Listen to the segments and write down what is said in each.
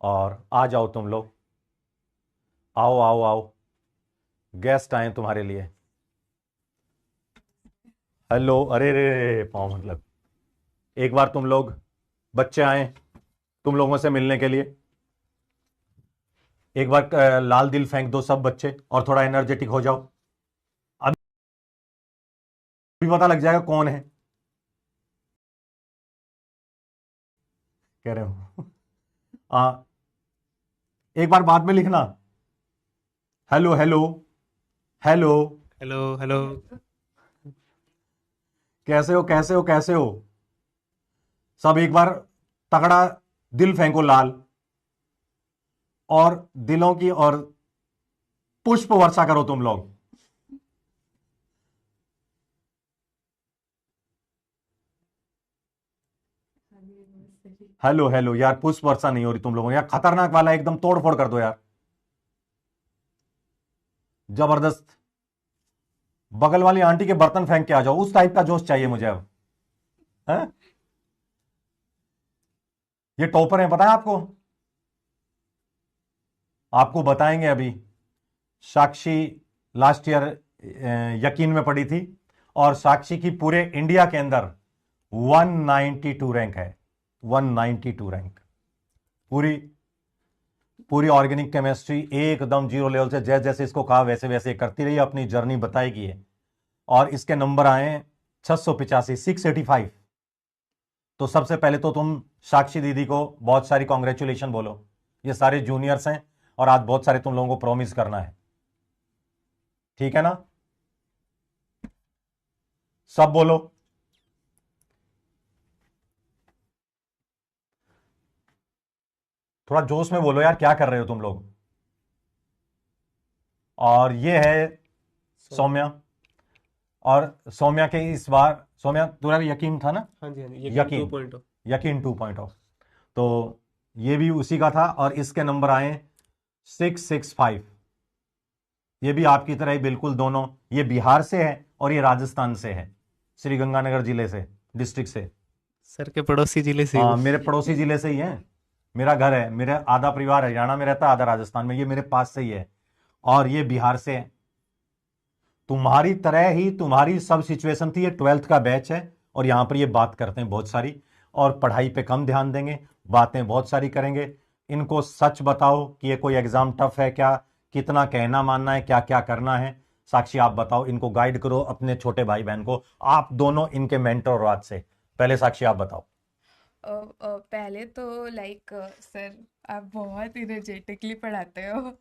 और आ जाओ तुम लोग, आओ आओ आओ, गेस्ट आए तुम्हारे लिए। हेलो, अरे रे रे पाओ, मतलब एक बार तुम लोग बच्चे आए तुम लोगों से मिलने के लिए। एक बार लाल दिल फेंक दो सब बच्चे और थोड़ा एनर्जेटिक हो जाओ। अभी पता लग जाएगा कौन है, कह रहे हो। आ, एक बार बाद में लिखना, hello hello hello, hello hello. कैसे हो कैसे हो कैसे हो। सब एक बार तगड़ा दिल फेंको लाल, और दिलों की और पुष्प वर्षा करो तुम लोग। हेलो हेलो यार, पुष्प वर्षा नहीं हो रही तुम लोगों, यार खतरनाक वाला एकदम तोड़ फोड़ कर दो यार, जबरदस्त। बगल वाली आंटी के बर्तन फेंक के आ जाओ, उस टाइप का जोश चाहिए मुझे अब। हैं? ये टॉपर है, पता है आपको? आपको बताएंगे अभी। साक्षी लास्ट ईयर यकीन में पड़ी थी, और साक्षी की पूरे इंडिया के अंदर 192 रैंक है। 192 रैंक। पूरी पूरी ऑर्गेनिक केमिस्ट्री एकदम जीरो लेवल से, जैसे जैसे इसको कहा वैसे वैसे करती रही, अपनी जर्नी बताएगी ये। और इसके नंबर आए 685, 685। तो सबसे पहले तो तुम साक्षी दीदी को बहुत सारी कॉन्ग्रेचुलेशन बोलो। ये सारे जूनियर्स हैं और आज बहुत सारे तुम लोगों को प्रॉमिस करना है, ठीक है ना? सब बोलो। थोड़ा जोश में बोलो यार, क्या कर रहे हो तुम लोग। और ये है सौम्या। और सौम्या के इस बार, सौम्या तुम्हारा यकीन था ना? हाँ जी हाँ जी, यकीन 2.0। यकीन 2.0। तो ये भी उसी का था, और इसके नंबर आए 665। ये भी आपकी तरह ही बिल्कुल दोनों, ये बिहार से है और ये राजस्थान से है, श्री गंगानगर जिले से, डिस्ट्रिक्ट से। सर के पड़ोसी जिले से हाँ, हूँ। मेरे पड़ोसी जिले से ही है। मेरा घर है, मेरा आधा परिवार हरियाणा में रहता है, आधा राजस्थान में, ये मेरे पास से ही है। और ये बिहार से है। तुम्हारी तरह ही तुम्हारी सब सिचुएशन थी, ये 12th का बैच है, और यहां पर ये बात करते हैं बहुत सारी, और पढ़ाई पे कम ध्यान देंगे, बातें बहुत सारी करेंगे। इनको सच बताओ कि ये कोई एग्जाम टफ है क्या, कितना कहना मानना है, क्या क्या करना है। साक्षी आप बताओ, इनको गाइड करो अपने छोटे भाई बहन को, आप दोनों इनके मेंटर हो आज से। पहले साक्षी आप बताओ। पहले तो लाइक सर आप बहुत इनर्जेटिकली पढ़ाते हो।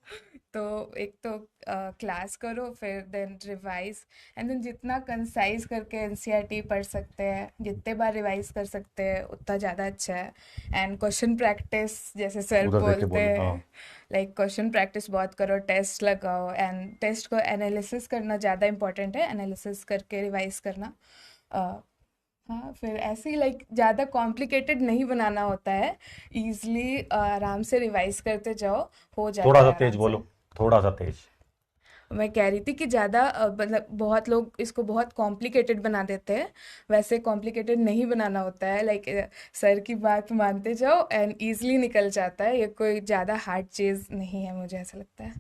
तो एक तो क्लास करो, फिर देन रिवाइज, एंड देन जितना कंसाइज करके एनसीईआरटी पढ़ सकते हैं, जितने बार रिवाइज कर सकते हैं उतना ज़्यादा अच्छा है। एंड क्वेश्चन प्रैक्टिस जैसे सर उधर देख के बोलते बोलो, हाँ। हैं, लाइक क्वेश्चन प्रैक्टिस बहुत करो, टेस्ट लगाओ, एंड टेस्ट को एनालिसिस करना ज़्यादा इंपॉर्टेंट है, एनालिसिस करके रिवाइज करना। हाँ, फिर ऐसे ही लाइक ज़्यादा कॉम्प्लिकेटेड नहीं बनाना होता है, ईज़िली आराम से रिवाइज करते जाओ, हो थोड़ा जाता सा है तेज आराम से। बोलो, थोड़ा सा तेज। मैं कह रही थी कि ज़्यादा मतलब बहुत लोग इसको बहुत कॉम्प्लिकेटेड बना देते हैं, वैसे कॉम्प्लिकेटेड नहीं बनाना होता है, लाइक सर की बात मानते जाओ एंड ईज़िली निकल जाता है, ये कोई ज़्यादा हार्ड चीज़ नहीं है, मुझे ऐसा लगता है।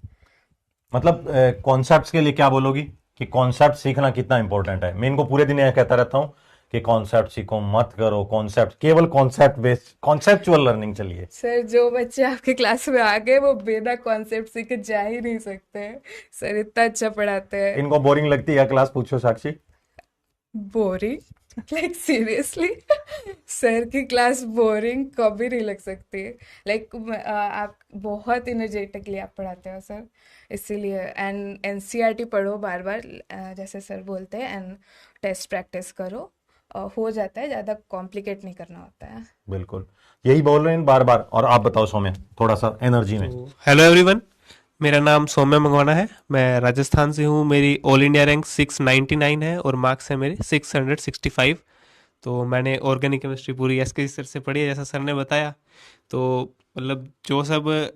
मतलब कॉन्सेप्ट्स के लिए क्या बोलोगी, कि कॉन्सेप्ट सीखना कितना इंपॉर्टेंट है? मैं इनको पूरे दिन यह कहता रहता हूं कि कॉन्सेप्ट सीखो, मत करो कॉन्सेप्ट, केवल कॉन्सेप्ट बेस्ड कॉन्सेप्चुअल लर्निंग चलिए। सर जो बच्चे आपके क्लास में आ गए वो बिना कॉन्सेप्ट सीखे जा ही नहीं सकते हैं, सर इतना अच्छा पढ़ाते हैं। इनको बोरिंग लगती है क्लास, पूछो Sakshi. Boring like seriously? Sir की क्लास बोरिंग कभी नहीं लग सकती। लाइक आप बहुत इनर्जेटिकली आप पढ़ाते हो सर, इसीलिए। एंड एनसीईआरटी पढ़ो बार बार, जैसे सर बोलते हैं, एंड टेस्ट प्रैक्टिस करो, हो जाता है, ज़्यादा कॉम्प्लिकेट नहीं करना होता है। बिल्कुल, यही बोल रहे हैं बार बार। और आप बताओ सौम्य, थोड़ा सा एनर्जी में। तो हेलो एवरीवन, मेरा नाम सौम्य मंगवाना है। मैं राजस्थान से हूँ। मेरी ऑल इंडिया रैंक 699 है और मार्क्स है मेरे 665। तो मैंने ऑर्गेनिक केमिस्ट्री पूरी एसके सर से पढ़ी है, जैसा सर ने बताया। तो मतलब जो सब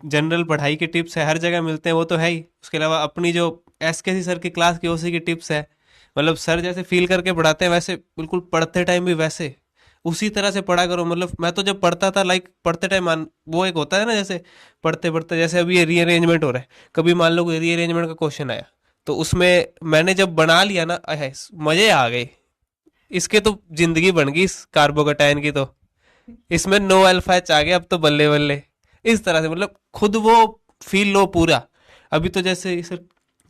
जनरल पढ़ाई के टिप्स है हर जगह मिलते हैं वो तो है ही, उसके अलावा अपनी जो एसके सर की क्लास की ओसी की टिप्स है, मतलब सर जैसे फील करके पढ़ाते हैं वैसे बिल्कुल पढ़ते टाइम भी वैसे उसी तरह से पढ़ा करो। मतलब मैं तो जब पढ़ता था, लाइक पढ़ते टाइम वो एक होता है ना, जैसे पढ़ते पढ़ते, जैसे अभी ये रीअरेंजमेंट हो रहा है, कभी मान लो कोई रीअरेंजमेंट का क्वेश्चन आया, तो उसमें मैंने जब बना लिया ना, अहे, मजे आ गए। इसके तो जिंदगी बन गई इस कार्बोकटाइन की। तो इसमें नो अल्फा एच आ गया, अब तो बल्ले बल्ले। इस तरह से मतलब खुद वो फील लो पूरा। अभी तो जैसे सर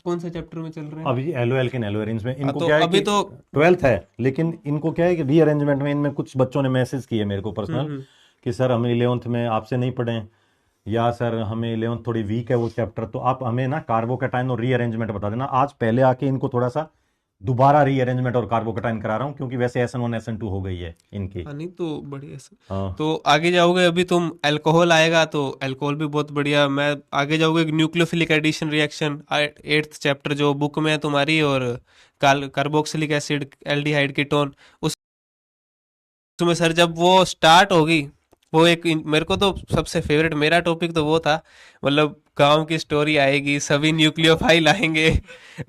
कौन सा चैप्टर में चल रहे हैं? अभी एलो एल्किन एलोवेरिन्स में इनको तो क्या है अभी कि तो 12th है, लेकिन इनको क्या है कि रीअरेंजमेंट में इनमें कुछ बच्चों ने मैसेज किए मेरे को पर्सनल हम्म। कि सर हम 11th में आपसे नहीं पढ़े, या सर हमें 11th थोड़ी वीक है वो चैप्टर, तो आप हमें ना कार्बोकैटायन और रीअरेंजमेंट बता देना। आज पहले आके इनको थोड़ा सा दोबारा रीअरेंजमेंट और कार्बोकैटायन करा रहा हूँ, क्योंकि वैसे SN1 SN2 हो गई है इनकी। हाँ, नहीं तो बढ़िया सर। हाँ तो आगे जाओगे, अभी तुम अल्कोहल आएगा तो अल्कोहल भी बहुत बढ़िया। मैं आगे जाओगे nucleophilic addition reaction, 8th chapter जो बुक में है तुम्हारी, और कार्बोक्सिलिक एसिड एल्डिहाइड कीटोन। उसमें सर जब वो स्टार्ट होगी, वो एक मेरे को तो सबसे फेवरेट मेरा टॉपिक तो वो था। मतलब गांव की स्टोरी आएगी, सभी न्यूक्लियोफाइल आएंगे,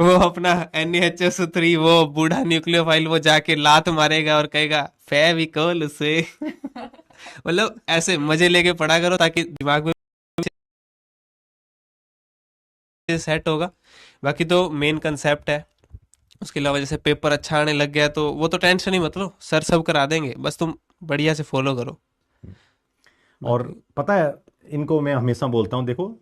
वो अपना NaHS3, वो बूढ़ा न्यूक्लियोफाइल वो जाके लात मारेगा और कहेगा फेविकोल से। मतलब ऐसे मजे लेके पढ़ा करो ताकि दिमाग में सेट होगा। बाकी तो मेन कंसेप्ट है। उसके अलावा जैसे पेपर अच्छा आने लग गया तो वो तो टेंशन ही मत लो, सर सब करा देंगे, बस तुम बढ़िया से फॉलो करो। और बाकी पता है, इनको मैं हमेशा बोलता हूँ देखो,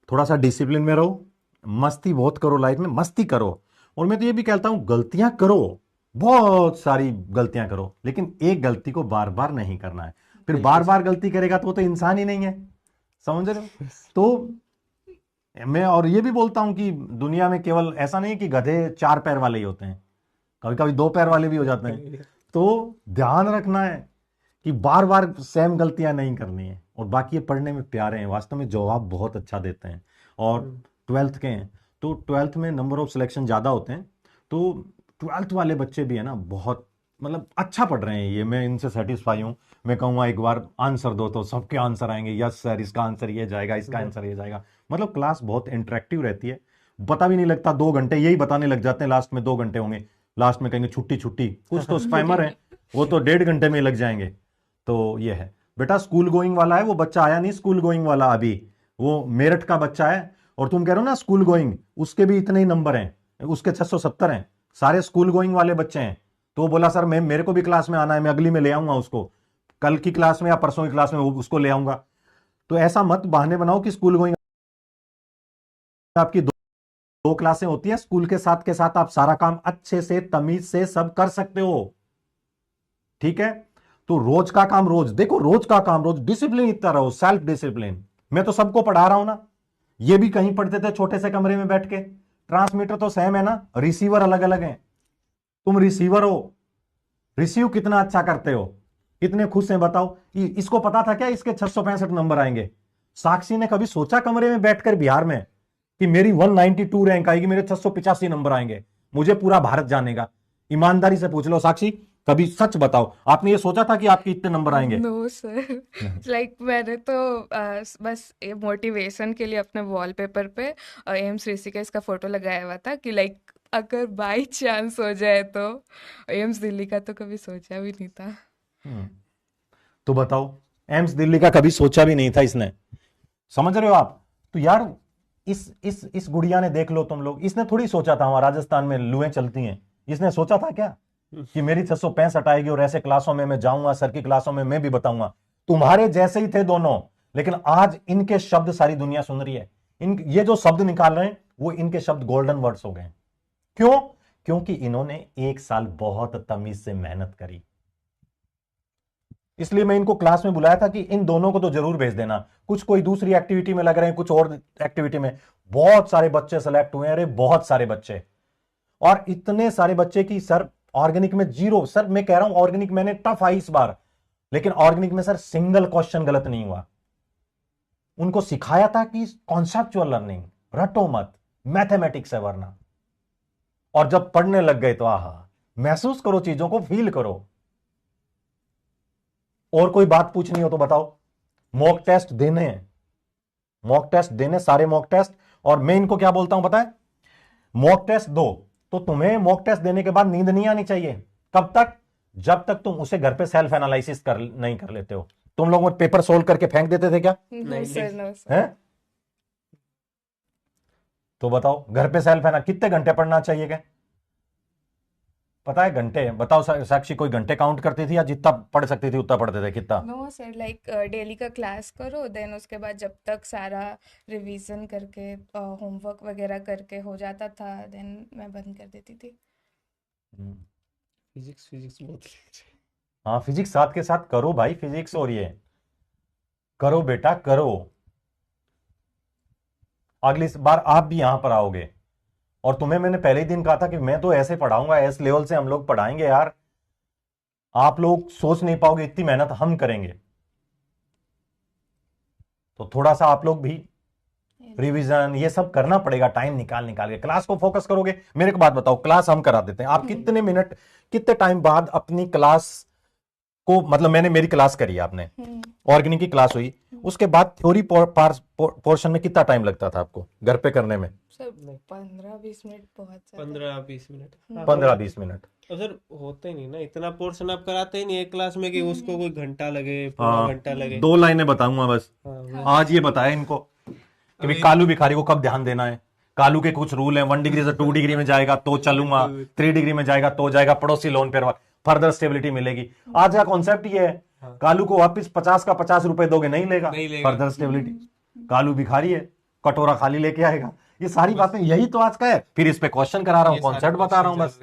थोड़ा सा डिसिप्लिन में रहो, मस्ती बहुत करो, लाइफ में मस्ती करो। और मैं तो ये भी कहता हूँ गलतियां करो, बहुत सारी गलतियां करो, लेकिन एक गलती को बार बार नहीं करना है। फिर बार बार गलती करेगा तो वो तो इंसान ही नहीं है, समझ रहे हो? तो मैं और ये भी बोलता हूं कि दुनिया में केवल ऐसा नहीं कि गधे 4 पैर वाले ही होते हैं, कभी कभी 2 पैर वाले भी हो जाते हैं। तो ध्यान रखना है कि बार बार सेम गलतियां नहीं करनी है। और बाकी ये पढ़ने में प्यारे हैं, वास्तव में जवाब बहुत अच्छा देते हैं, और 12th के हैं, तो 12th में नंबर ऑफ सिलेक्शन ज़्यादा होते हैं। तो 12th वाले बच्चे भी है ना, बहुत मतलब अच्छा पढ़ रहे हैं, ये मैं इनसे सेटिस्फाई हूँ। मैं कहूँगा एक बार आंसर दो तो सबके आंसर आएंगे, यस सर इसका आंसर ये जाएगा, इसका आंसर ये जाएगा। मतलब क्लास बहुत इंटरेक्टिव रहती है, पता भी नहीं लगता 2 घंटे यही बताने लग जाते हैं, लास्ट में 2 घंटे होंगे, लास्ट में कहेंगे छुट्टी छुट्टी। कुछ तो स्पैमर है, वो तो 1.5 घंटे में लग जाएंगे। तो ये है बेटा, स्कूल गोइंग वाला है वो बच्चा, आया नहीं स्कूल गोइंग वाला अभी, वो मेरठ का बच्चा है। और तुम कह रहे हो ना स्कूल गोइंग, उसके भी इतने ही नंबर हैं, उसके 670 हैं, सारे स्कूल गोइंग वाले बच्चे हैं। तो वो बोला सर मैं, मेरे को भी क्लास में आना है, मैं अगली में ले आऊंगा उसको, कल की क्लास में या परसों की क्लास में उसको ले आऊंगा। तो ऐसा मत बहाने बनाओ कि स्कूल गोइंग आपकी 2 क्लासें होती है, स्कूल के साथ आप सारा काम अच्छे से तमीज से सब कर सकते हो, ठीक है? तो रोज का काम रोज देखो, रोज का काम रोज, डिसिप्लिन इतना रहो, सेल्फ डिसिप्लिन। मैं तो सबको पढ़ा रहा हूं ना, ये भी कहीं पढ़ते थे छोटे से कमरे में बैठ के, ट्रांसमीटर तो सेम है ना, रिसीवर अलग अलग है। तुम रिसीवर हो, रिसीव कितना अच्छा करते हो, कितने खुश हैं बताओ। इसको पता था क्या इसके 665 नंबर आएंगे? साक्षी ने कभी सोचा कमरे में बैठकर बिहार में कि मेरी 192 रैंक आएगी, मेरे 685 नंबर आएंगे, मुझे पूरा भारत जानेगा? ईमानदारी से पूछ लो साक्षी, कभी सच बताओ, आपने ये सोचा था कि आपके इतने नंबर आएंगे? नो सर, लाइक मैंने तो बस मोटिवेशन के लिए अपने वॉलपेपर पे एम्स ऋषिकेश का फोटो लगाया हुआ था कि लाइक अगर बाई चांस हो जाए तो। एम्स दिल्ली का तो कभी सोचा भी नहीं था। हम्म, तो बताओ, एम्स दिल्ली का कभी सोचा भी नहीं था इसने, समझ रहे हो आप? तो यार इस गुड़िया ने देख लो तुम लोग, इसने थोड़ी सोचा था वहां राजस्थान में लुएं चलती हैं, इसने सोचा था क्या कि मेरी 665 आएगी और ऐसे क्लासों में मैं जाऊंगा, सर की क्लासों में मैं भी बताऊंगा? तुम्हारे जैसे ही थे दोनों, लेकिन आज इनके शब्द सारी दुनिया सुन रही है। ये जो शब्द निकाल रहे हैं वो इनके शब्द गोल्डन वर्ड्स हो गए। क्यों? क्योंकि इन्होंने 1 साल बहुत तमीज से मेहनत करी। इसलिए मैं इनको क्लास में बुलाया था कि इन दोनों को तो जरूर भेज देना, कुछ कोई दूसरी एक्टिविटी में लग रहे हैं, कुछ और एक्टिविटी में। बहुत सारे बच्चे सेलेक्ट हुए हैं, अरे बहुत सारे बच्चे, और इतने सारे बच्चे की सर ऑर्गेनिक में 0। सर मैं कह रहा हूं ऑर्गेनिक मैंने टफ आई इस बार, लेकिन ऑर्गेनिक में सर सिंगल क्वेश्चन गलत नहीं हुआ। उनको सिखाया था कि कॉन्सेप्चुअल लर्निंग, रटो मत, मैथमेटिक्स है वरना। और जब पढ़ने लग गए तो आहा, महसूस करो चीजों को, फील करो। और कोई बात पूछनी हो तो बताओ। मॉक टेस्ट देने हैं, मॉक टेस्ट देने, सारे मॉक टेस्ट। और मैं इनको क्या बोलता हूं पता है? मॉक टेस्ट दो तो तुम्हें मॉक टेस्ट देने के बाद नींद नहीं आनी चाहिए। कब तक? जब तक तुम उसे घर पे सेल्फ एनालिसिस नहीं कर लेते हो। तुम लोग वो पेपर सोल्व करके फेंक देते थे क्या? नो नहीं, सर, नो सर। हैं? तो बताओ घर पे सेल्फ एनालिसिस कितने घंटे पढ़ना चाहिए? क्या पता है घंटे? बताओ साक्षी, कोई घंटे काउंट करती थी या जितना पढ़ सकती थी उतना पढ़ते थे? कितना? नो सर, लाइक डेली का क्लास करो, देन उसके बाद जब तक सारा रिवीजन करके होमवर्क वगैरह करके हो जाता था, देन मैं बंद कर देती थी। फिजिक्स फिजिक्स बहुत हाँ, फिजिक्स साथ के साथ करो भाई, फिजिक्स और ये करो बेटा, करो। अगली बार आप भी यहां पर आओगे और तुम्हें मैंने पहले ही दिन कहा था कि मैं तो ऐसे पढ़ाऊंगा, एस लेवल से हम लोग पढ़ाएंगे यार। आप लोग सोच नहीं पाओगे इतनी मेहनत हम करेंगे। तो थोड़ा सा आप लोग भी रिवीजन ये सब करना पड़ेगा, टाइम निकाल निकाल के। क्लास को फोकस करोगे। मेरे को बात बताओ, क्लास हम करा देते हैं, आप कितने मिनट कितने टाइम बाद अपनी क्लास को, मतलब मैंने मेरी क्लास करी, आपने ऑर्गेनिक की क्लास हुई, उसके बाद थ्योरी पोर्शन में कितना टाइम लगता था आपको घर पे करने में? सर 15-20 मिनट बहुत ज्यादा। 15-20 मिनट 15-20 मिनट। तो सर होता ही नहीं ना, इतना पोर्शन आप कराते ही नहीं एक क्लास में कि उसको कोई घंटा लगे, हाँ, पूरा घंटा लगे। 2 लाइनें बताऊंगा बस। हाँ, आज ये बताया इनको कि भाई कालू भिखारी को कब ध्यान देना है। कालू के कुछ रूल हैं, 1 डिग्री से 2 डिग्री में जाएगा तो चलूंगा, 3 डिग्री में जाएगा तो जाएगा, पड़ोसी लोन पर फर्दर स्टेबिलिटी मिलेगी। आज का कॉन्सेप्ट ये है, कालू को वापस 50 का 50 रुपए दोगे नहीं लेगा, फर्दर स्टेबिलिटी। कालू भिखारी है, कटोरा खाली लेके आएगा। ये सारी बातें, यही तो आज का है। फिर इस पे क्वेश्चन करा रहा हूँ, कॉन्सेप्ट बता रहा हूँ बस।